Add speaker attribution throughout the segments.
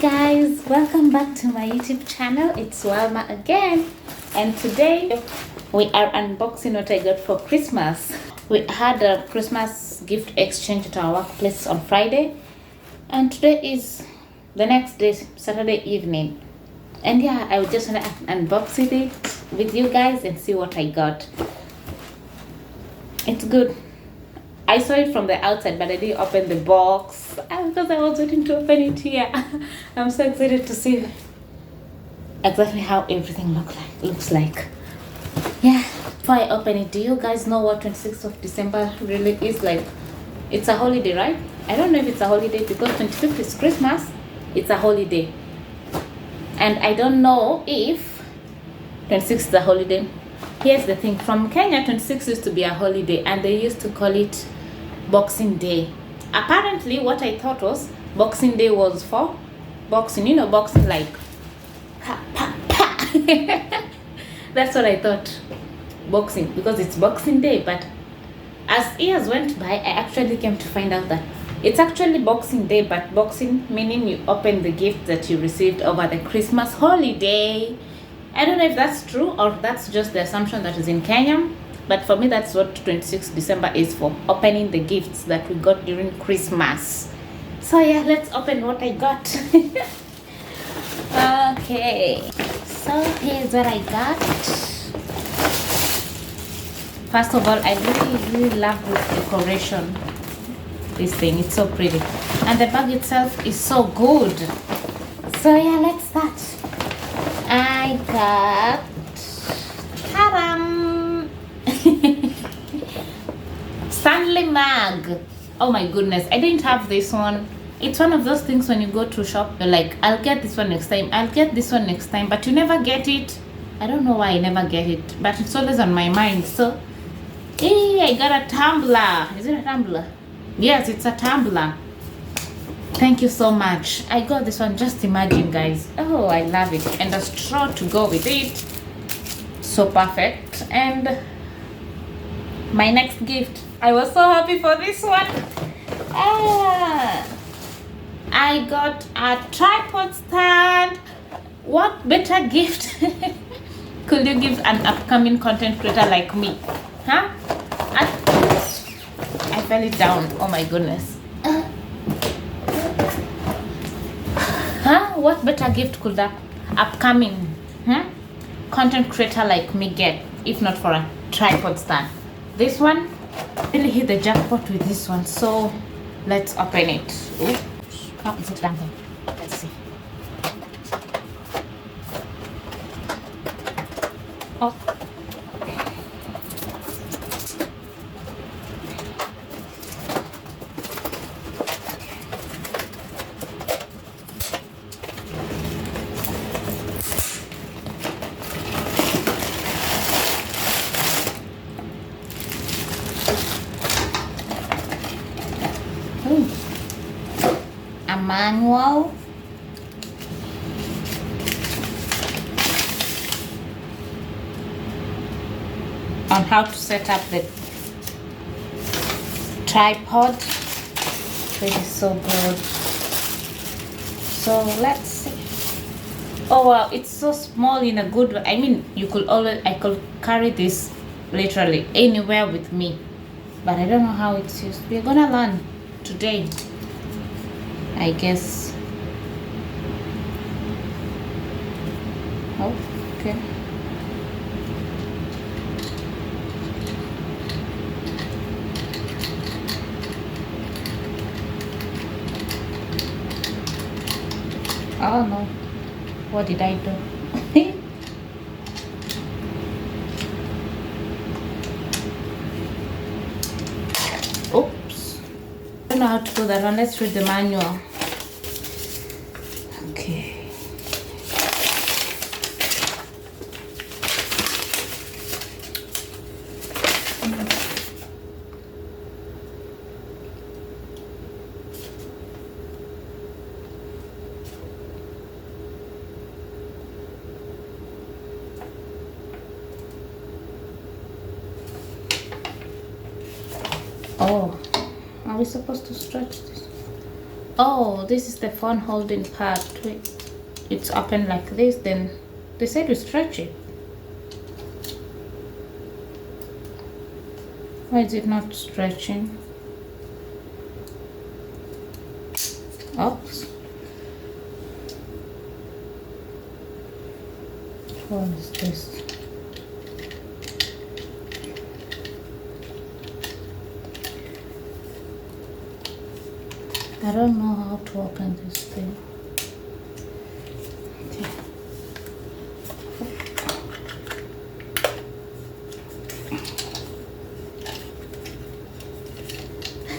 Speaker 1: Guys, welcome back to my YouTube channel. It's Walma again, and today we are unboxing what I got for Christmas. We had a Christmas gift exchange at our workplace on Friday, and today is the next day, Saturday evening. And yeah, I would just want to unbox it with you guys and see what I got. It's good. I saw it from the outside, but I didn't open the box because I was waiting to open it here. I'm so excited to see exactly how everything looks like. Yeah, before I open it, do you guys know what 26th of December really is like? It's a holiday, right? I don't know if it's a holiday because 25th is Christmas. It's a holiday. And I don't know if 26th is a holiday. Here's the thing, from Kenya, 26 used to be a holiday and they used to call it Boxing Day. Apparently, what I thought was Boxing Day was for boxing, you know, boxing like pa, pa, pa. That's what I thought, boxing, because it's Boxing Day. But as years went by, I actually came to find out that it's actually Boxing Day, but boxing meaning you open the gift that you received over the Christmas holiday. I don't know if that's true or that's just the assumption that is in Kenya, but for me that's what 26th December is for, opening the gifts that we got during Christmas. So yeah, let's open what I got. Okay, so here's what I got. First of all, I really love this decoration. This thing, it's so pretty, and the bag itself is so good. So yeah, let's start. I got Stanley mug. Oh my goodness, I didn't have this one. It's one of those things when you go to shop, you're like, I'll get this one next time, I'll get this one next time, but you never get it. I don't know why I never get it, but it's always on my mind. So hey, I got a tumbler. Is it a tumbler? Yes, it's a tumbler. Thank you so much. I got this one, just imagine guys. Oh, I love it. And a straw to go with it. So perfect. And my next gift. I was so happy for this one. I got a tripod stand. What better gift could you give an upcoming content creator like me? Huh? I fell it down. Oh my goodness. What better gift could that upcoming content creator like me get if not for a tripod stand? This one really hit the jackpot with this one. So let's open it. Oops. How is it done? Let's see. Oh. A manual. On how to set up the tripod. It is so good. So let's see. Oh wow, it's so small in a good way. I mean, I could carry this literally anywhere with me, but I don't know how it's used. We're gonna learn today, I guess. Oh, okay. Oh no, what did I do? Oops. I don't know how to do that one. Let's read the manual. Okay. Oh, are we supposed to stretch this? Oh, this is the phone holding part. Wait, it's open like this. Then they said to stretch it. Why is it not stretching? Oops. What is this? I don't know how to open this thing.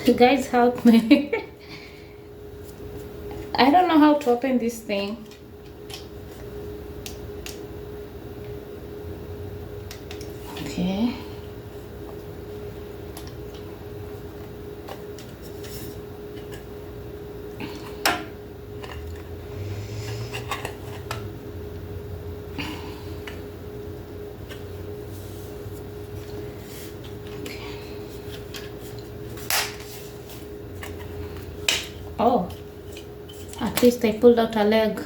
Speaker 1: You guys help me. I don't know how to open this thing. Okay. Oh, at least I pulled out a leg.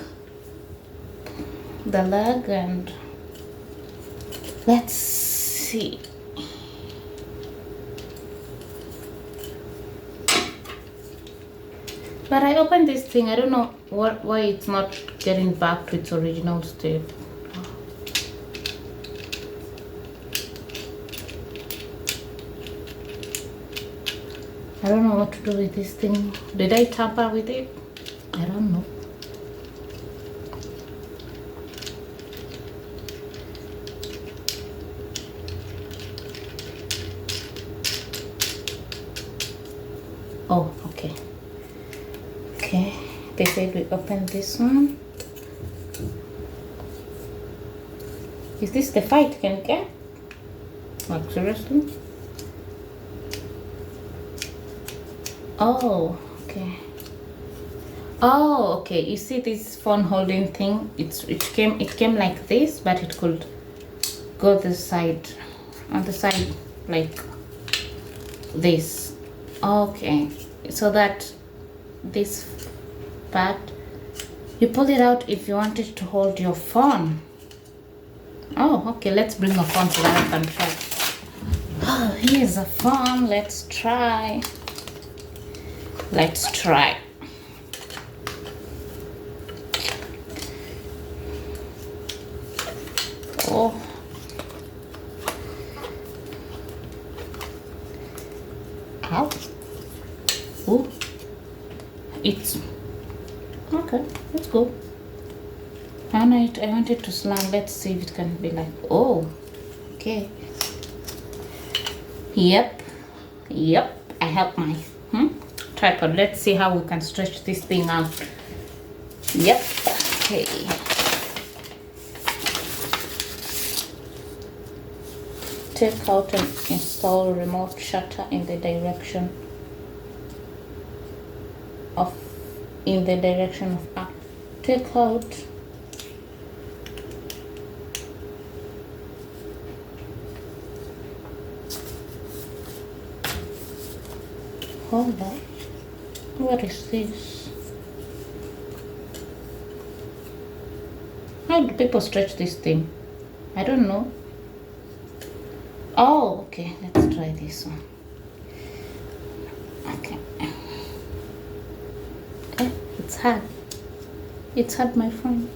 Speaker 1: The leg, and let's see. But I opened this thing. I don't know why it's not getting back to its original state. I don't know what to do with this thing. Did I tamper with it? I don't know. Oh, okay. Okay, they said we open this one. Is this the fight can get? Like seriously? Oh, okay. Oh, okay. You see this phone holding thing? It came like this, but it could go this side, on the side like this. Okay, so that this part you pull it out if you want it to hold your phone. Oh, okay. Let's bring a phone so that I can try. Oh, here's a phone. Let's try. Let's try. Oh. Ow. Oh. It's okay. Let's go. I want it to slam. Let's see if it can be like. Oh. Okay. Yep. I have my tripod. Let's see how we can stretch this thing out. Yep. Okay. Take out and install remote shutter in the direction of up. Take out hold on. What is this? How do people stretch this thing? I don't know. Oh, okay. Let's try this one. Okay. Okay, it's hard. It's hard, my friend.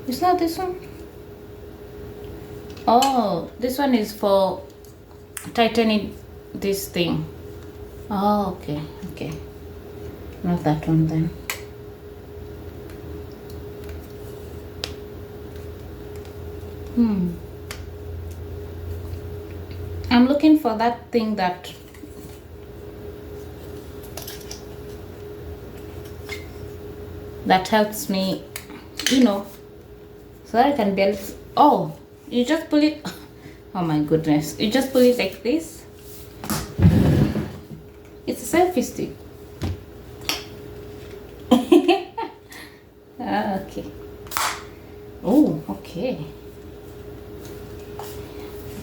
Speaker 1: Is that this one? Oh, this one is for tightening this thing. Oh, okay. Okay. Not that one then. I'm looking for that thing that helps me, so that I can be able to, oh, you just pull it. Oh my goodness. You just pull it like this. It's a selfie stick. Okay. Oh, okay.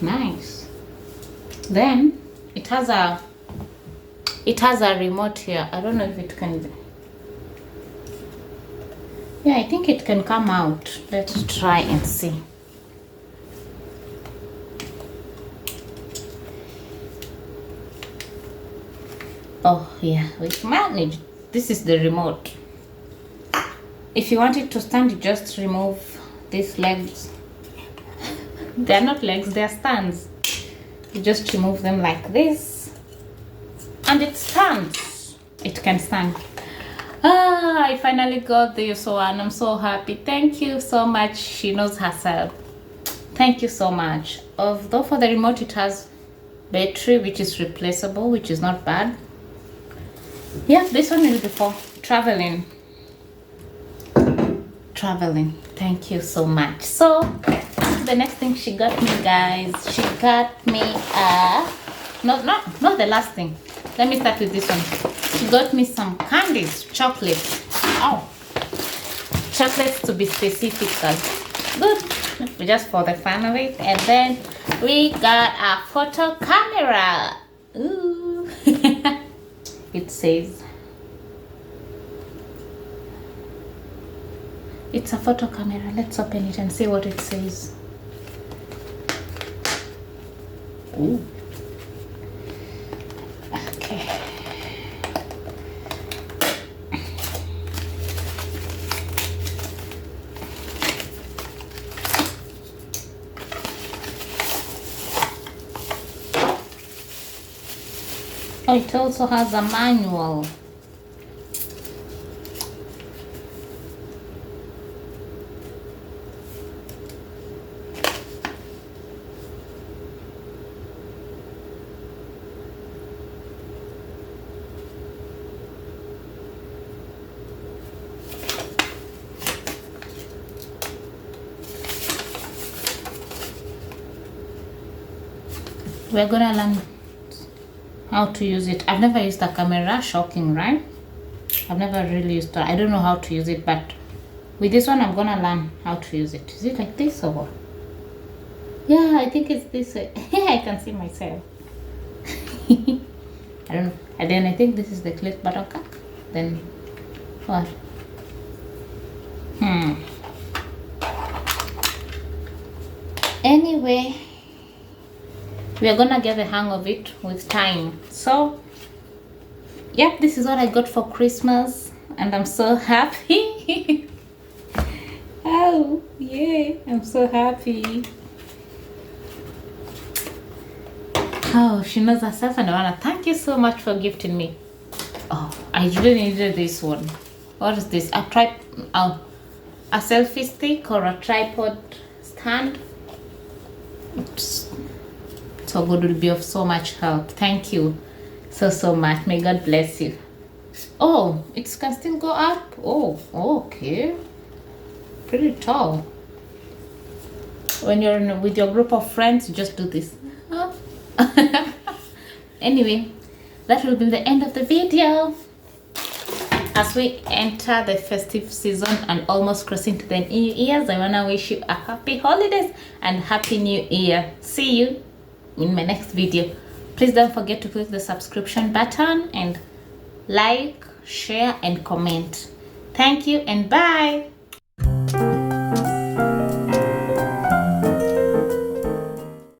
Speaker 1: Nice. Then it has a It has a remote here. I don't know if it can. Yeah, I think it can come out. Let's try and see. Oh yeah, we managed. This is the remote. If you want it to stand, you just remove these legs. They're not legs, they're stands. You just remove them like this, and it stands. It can stand. I finally got this one. I'm so happy. Thank you so much. She knows herself. Thank you so much. Although for the remote it has battery, which is replaceable, which is not bad. Yeah, this one will be for traveling. Thank you so much. So the next thing she got me, guys, she got me not the last thing. Let me start with this one. She got me some candies, chocolates. Oh, chocolates to be specific, good, just for the fun of it. And then we got a photo camera. Ooh. It says it's a photo camera. Let's open it and see what it says. Ooh. Okay. Oh, it also has a manual. We're gonna learn how to use it. I've never used a camera. Shocking, right? I've never really used it. I don't know how to use it, but with this one I'm gonna learn how to use it. Is it like this or what? Yeah, I think it's this way. I can see myself. I don't know. And then I think this is the click button. Then what? Anyway, we are gonna get the hang of it with time. So yep, this is what I got for Christmas, and I'm so happy. Oh yeah, I'm so happy. Oh, she knows herself, and I wanna thank you so much for gifting me. Oh, I really needed this one. What is this? A selfie stick or a tripod stand? It's so good, will be of so much help. Thank you so much. May God bless you. Oh, it can still go up. Oh, okay, pretty tall. When you're with your group of friends, you just do this. Anyway, that will be the end of the video. As we enter the festive season and almost crossing to the new years, I wanna wish you a happy holidays and happy new year. See you in my next video. Please don't forget to click the subscription button and like, share and comment. Thank you and bye.